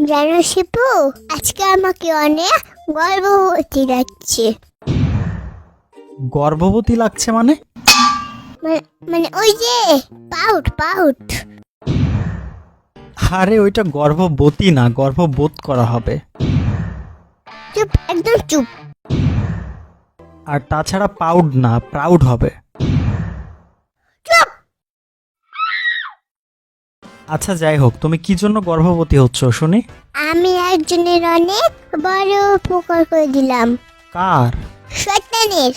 জানো শিপু, আজকে আমাকে অনেক গর্ভবতী লাগছে। গর্ভবতী লাগছে মানে? মানে ওই যে পাউট পাউট। আরে ওইটা গর্ভবতী না, গর্ভবোধ করা হবে। চুপ, একদম চুপ। আর তাছাড়া পাউড না, প্রাউড হবে। চুপ। আচ্ছা যাই হোক, তুমি কি জন্য গর্ভবতী হচ্ছ শুনি? আমি একজনের অনেক বড় উপকার করে দিলাম। কার? শয়তানের।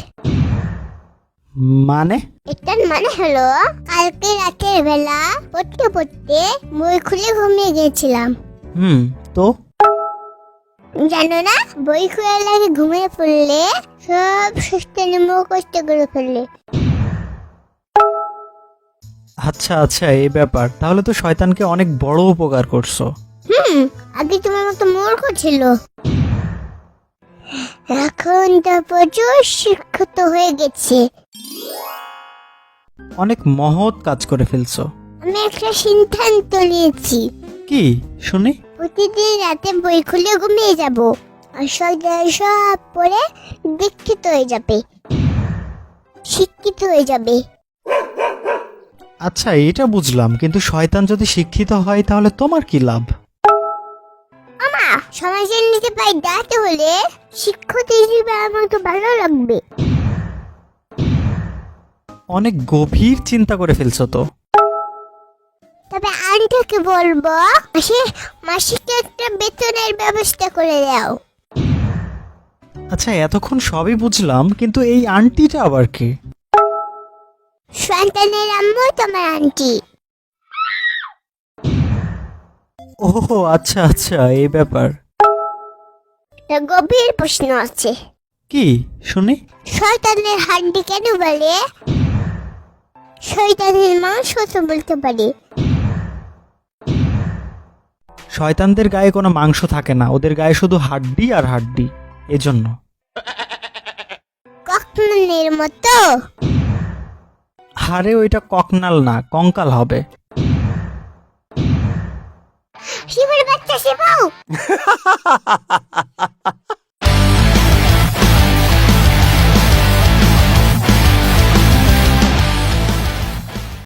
মানে? এটার মানে হলো, কালকে রাতের বেলা পড়তে পড়তে বই খুলে ঘুমিয়ে গেছিলাম। তো জানো না, বই খুলে লাগে ঘুমিয়ে পড়লে সব শয়তানি মুখস্থ করে ফেললে। আচ্ছা আচ্ছা, এই ব্যাপার। তাহলে তো শয়তানকে অনেক বড় উপকার করছো। আগে তোমার মতো মূর্খ ছিল, এখন তো প্রচুর শিক্ষিত হয়ে গেছে। অনেক মহৎ কাজ করে ফেলছো। আমি একটা সিদ্ধান্ত নিয়েছি, কি শুনি? প্রতিদিন রাতে বই খুলে ঘুমিয়ে যাব, আর সকালে সব পড়ে দীক্ষিত হয়ে যাবে, শিক্ষিত হয়ে যাবে। আচ্ছা এটা বুঝলাম, কিন্তু শয়তান যদি শিক্ষিত হয় তাহলে তোমার কি লাভ? আমা, সমাজের নিচে পায়ে দাঁড়াতে হলে শিক্ষিত হিসেবে আমাকে ভালো লাগবে। অনেক গভীর চিন্তা করে ফেলছো তো। তবে আন্টিকে বলবো মাসিক একটা বেতনের ব্যবস্থা করে দাও। আচ্ছা এতক্ষণ সবই বুঝলাম, কিন্তু এই আন্টিটা আবার কে? সন্তানের আম্মু তোমার আন্টি। ওহো আচ্ছা আচ্ছা, এই ব্যাপার। একটা গভীর প্রশ্ন আছে, কি শুনি? শয়তানের হাড্ডি কেন বলে? শয়তানের মাংস তো বলতে পারে। শয়তানদের গায়ে কোনো মাংস থাকে না, ওদের গায়ে শুধু হাড্ডি আর হাড্ডি, এজন্য। কখনের মতো। আরে ওইটা ককনাল না, কঙ্কাল হবে। শিবের বাচ্চা শিবু।